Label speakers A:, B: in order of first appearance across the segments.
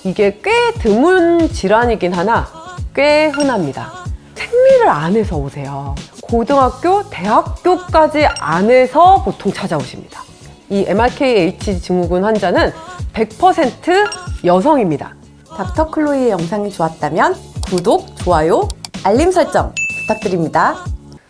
A: 이게 꽤 드문 질환이긴 하나 꽤 흔합니다. 생리를 안 해서 오세요. 고등학교, 대학교까지 안 해서 보통 찾아오십니다. 이 MRKH 증후군 환자는 100% 여성입니다.
B: 닥터 클로이의 영상이 좋았다면 구독, 좋아요, 알림 설정 부탁드립니다.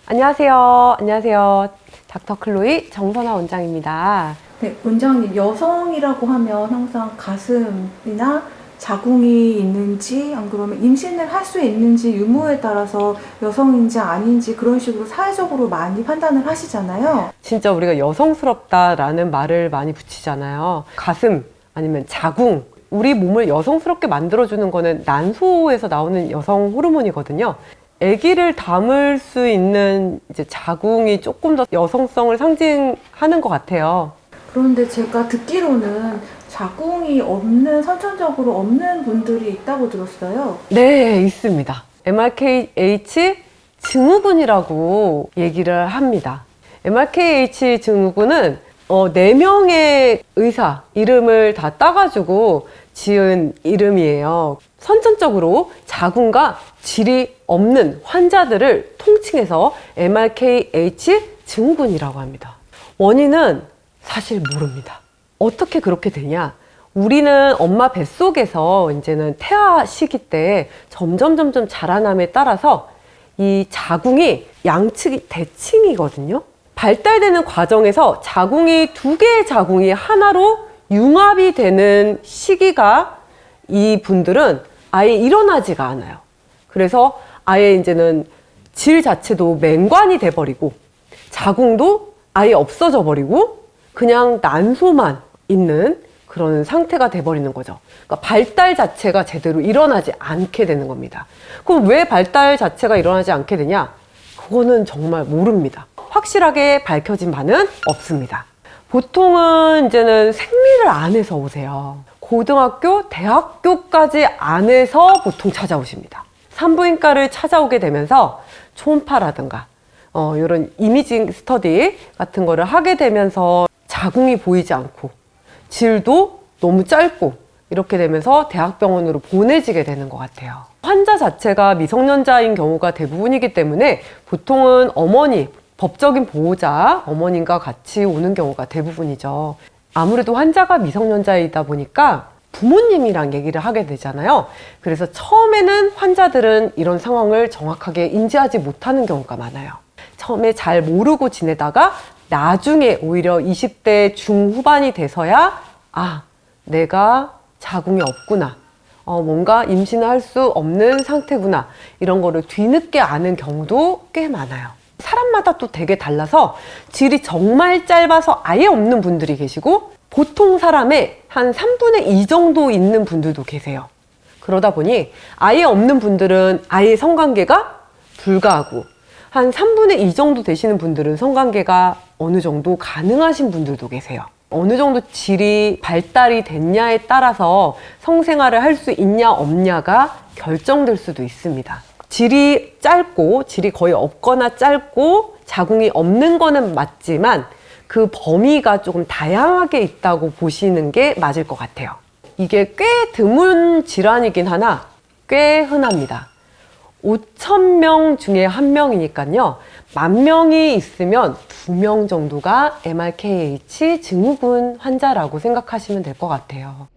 A: 안녕하세요. 닥터 클로이 정선아 원장입니다.
C: 네, 원장님, 여성이라고 하면 항상 가슴이나 자궁이 있는지, 안 그러면 임신을 할 수 있는지 유무에 따라서 여성인지 아닌지 그런 식으로 사회적으로 많이 판단을 하시잖아요.
A: 진짜 우리가 여성스럽다라는 말을 많이 붙이잖아요. 가슴 아니면 자궁. 우리 몸을 여성스럽게 만들어주는 거는 난소에서 나오는 여성 호르몬이거든요. 아기를 담을 수 있는 이제 자궁이 조금 더 여성성을 상징하는 것 같아요.
C: 그런데 제가 듣기로는 자궁이 없는, 선천적으로 없는 분들이 있다고 들었어요.
A: 네, 있습니다. MRKH 증후군이라고 얘기를 합니다. MRKH 증후군은 4명의 의사 이름을 다 따가지고 지은 이름이에요. 선천적으로 자궁과 질이 없는 환자들을 통칭해서 MRKH 증후군이라고 합니다. 원인은 사실 모릅니다. 어떻게 그렇게 되냐? 우리는 엄마 뱃속에서 이제는 태아 시기 때 점점 자라남에 따라서 이 자궁이 양측이 대칭이거든요. 발달되는 과정에서 자궁이 2개의 자궁이 하나로 융합이 되는 시기가 이 분들은 아예 일어나지가 않아요. 그래서 아예 이제는 질 자체도 맹관이 돼버리고 자궁도 아예 없어져 버리고 그냥 난소만 있는 그런 상태가 돼버리는 거죠. 그러니까 발달 자체가 제대로 일어나지 않게 되는 겁니다. 그럼 왜 발달 자체가 일어나지 않게 되냐? 그거는 정말 모릅니다. 확실하게 밝혀진 바는 없습니다. 보통은 이제는 생리를 안 해서 오세요. 고등학교, 대학교까지 안 해서 보통 찾아오십니다. 산부인과를 찾아오게 되면서 초음파라든가 이런 이미징 스터디 같은 거를 하게 되면서 자궁이 보이지 않고 질도 너무 짧고 이렇게 되면서 대학병원으로 보내지게 되는 것 같아요. 환자 자체가 미성년자인 경우가 대부분이기 때문에 보통은 어머니, 법적인 보호자 어머님과 같이 오는 경우가 대부분이죠. 아무래도 환자가 미성년자이다 보니까 부모님이랑 얘기를 하게 되잖아요. 그래서 처음에는 환자들은 이런 상황을 정확하게 인지하지 못하는 경우가 많아요. 처음에 잘 모르고 지내다가 나중에 오히려 20대 중후반이 돼서야 내가 자궁이 없구나, 뭔가 임신을 할 수 없는 상태구나, 이런 거를 뒤늦게 아는 경우도 꽤 많아요. 사람마다 또 되게 달라서 질이 정말 짧아서 아예 없는 분들이 계시고 보통 사람의 한 3분의 2 정도 있는 분들도 계세요. 그러다 보니 아예 없는 분들은 아예 성관계가 불가하고 한 3분의 2 정도 되시는 분들은 성관계가 어느 정도 가능하신 분들도 계세요. 어느 정도 질이 발달이 됐냐에 따라서 성생활을 할 수 있냐 없냐가 결정될 수도 있습니다. 질이 짧고 질이 거의 없거나 짧고 자궁이 없는 거는 맞지만 그 범위가 조금 다양하게 있다고 보시는 게 맞을 것 같아요. 이게 꽤 드문 질환이긴 하나 꽤 흔합니다. 5,000명 중에 1명이니까요. 10,000명이 있으면 2명 정도가 MRKH 증후군 환자라고 생각하시면 될 것 같아요.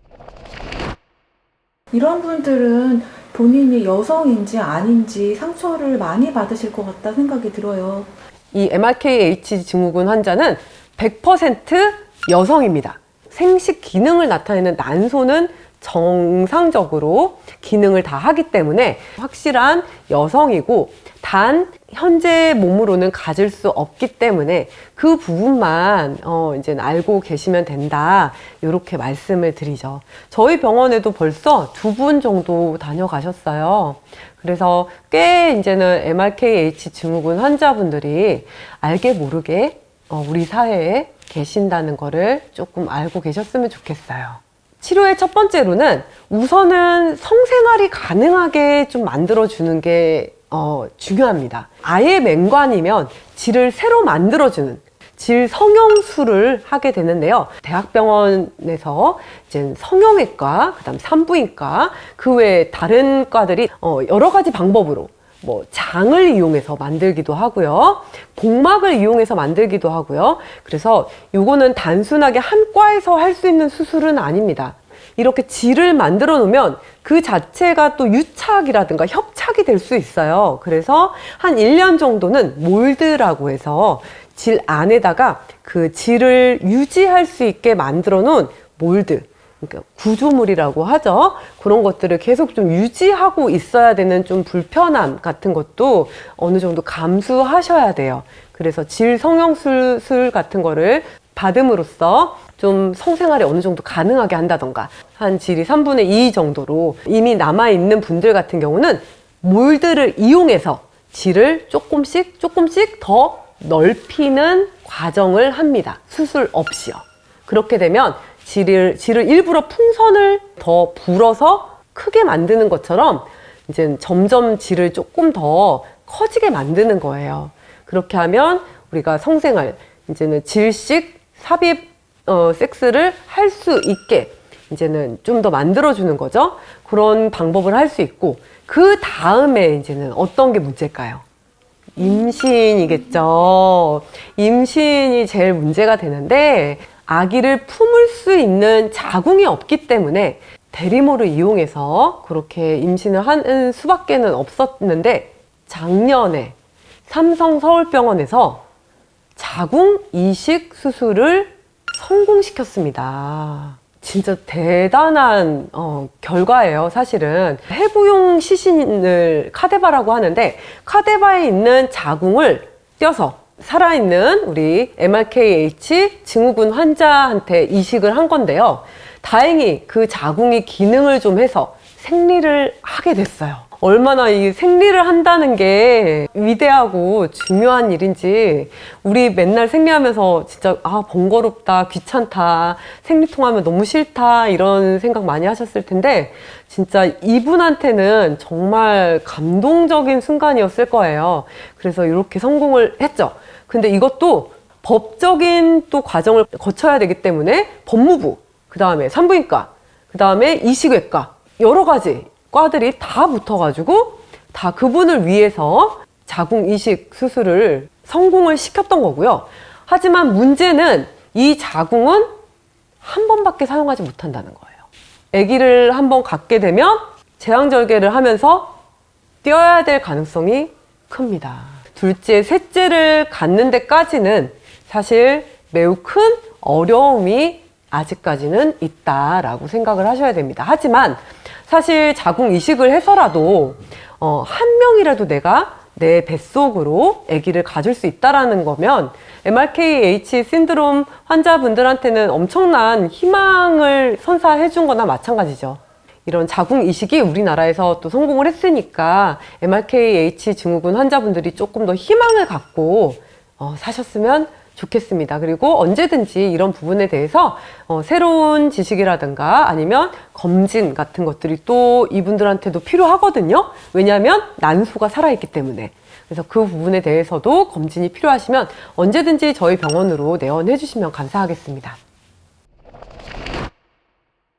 C: 이런 분들은 본인이 여성인지 아닌지 상처를 많이 받으실 것 같다 생각이 들어요.
A: 이 MRKH 증후군 환자는 100% 여성입니다. 생식 기능을 나타내는 난소는 정상적으로 기능을 다 하기 때문에 확실한 여성이고, 단 현재 몸으로는 가질 수 없기 때문에 그 부분만 이제 알고 계시면 된다, 이렇게 말씀을 드리죠. 저희 병원에도 벌써 2분 정도 다녀가셨어요. 그래서 꽤 이제는 MRKH 증후군 환자분들이 알게 모르게 우리 사회에 계신다는 거를 조금 알고 계셨으면 좋겠어요. 치료의 첫 번째로는 우선은 성생활이 가능하게 좀 만들어주는 게 중요합니다. 아예 맹관이면 질을 새로 만들어주는, 질 성형술을 하게 되는데요. 대학병원에서 이제 성형외과, 그다음 산부인과, 그 외에 다른 과들이 여러 가지 방법으로 뭐 장을 이용해서 만들기도 하고요. 복막을 이용해서 만들기도 하고요. 그래서 요거는 단순하게 한 과에서 할 수 있는 수술은 아닙니다. 이렇게 질을 만들어 놓으면 그 자체가 또 유착이라든가 협착이 될 수 있어요. 그래서 한 1년 정도는 몰드라고 해서 질 안에다가 그 질을 유지할 수 있게 만들어 놓은 몰드, 그러니까 구조물이라고 하죠. 그런 것들을 계속 좀 유지하고 있어야 되는 좀 불편함 같은 것도 어느 정도 감수하셔야 돼요. 그래서 질 성형술 같은 거를 받음으로써 좀 성생활이 어느 정도 가능하게 한다던가, 한 질이 3분의 2 정도로 이미 남아있는 분들 같은 경우는 몰드를 이용해서 질을 조금씩 더 넓히는 과정을 합니다. 수술 없이요. 그렇게 되면 질을 일부러 풍선을 더 불어서 크게 만드는 것처럼 이제 점점 질을 조금 더 커지게 만드는 거예요. 그렇게 하면 우리가 성생활, 이제는 질식 삽입 섹스를 할 수 있게 이제는 좀 더 만들어주는 거죠. 그런 방법을 할 수 있고, 그 다음에 이제는 어떤 게 문제일까요? 임신이겠죠. 임신이 제일 문제가 되는데, 아기를 품을 수 있는 자궁이 없기 때문에 대리모를 이용해서 그렇게 임신을 하는 수밖에는 없었는데, 작년에 삼성서울병원에서 자궁 이식 수술을 성공시켰습니다. 진짜 대단한 결과예요. 사실은 해부용 시신을 카데바라고 하는데, 카데바에 있는 자궁을 떼어서 살아있는 우리 MRKH 증후군 환자한테 이식을 한 건데요. 다행히 그 자궁이 기능을 좀 해서 생리를 하게 됐어요. 얼마나 이 생리를 한다는 게 위대하고 중요한 일인지, 우리 맨날 생리하면서 진짜 번거롭다, 귀찮다, 생리통하면 너무 싫다 이런 생각 많이 하셨을 텐데, 진짜 이분한테는 정말 감동적인 순간이었을 거예요. 그래서 이렇게 성공을 했죠. 근데 이것도 법적인 또 과정을 거쳐야 되기 때문에 법무부, 그 다음에 산부인과, 그 다음에 이식외과, 여러 가지 과들이 다 붙어가지고 다 그분을 위해서 자궁 이식 수술을 성공을 시켰던 거고요. 하지만 문제는 이 자궁은 한 번밖에 사용하지 못한다는 거예요. 아기를 한 번 갖게 되면 제왕절개를 하면서 떼어야 될 가능성이 큽니다. 둘째, 셋째를 갖는 데까지는 사실 매우 큰 어려움이 아직까지는 있다라고 생각을 하셔야 됩니다. 하지만 사실 자궁 이식을 해서라도 한 명이라도 내가 내 뱃속으로 아기를 가질 수 있다라는 거면 MRKH 신드롬 환자분들한테는 엄청난 희망을 선사해 준 거나 마찬가지죠. 이런 자궁 이식이 우리나라에서 또 성공을 했으니까 MRKH 증후군 환자분들이 조금 더 희망을 갖고 사셨으면 좋겠습니다. 그리고 언제든지 이런 부분에 대해서 새로운 지식이라든가 아니면 검진 같은 것들이 또 이분들한테도 필요하거든요. 왜냐하면 난소가 살아있기 때문에. 그래서 그 부분에 대해서도 검진이 필요하시면 언제든지 저희 병원으로 내원해 주시면 감사하겠습니다.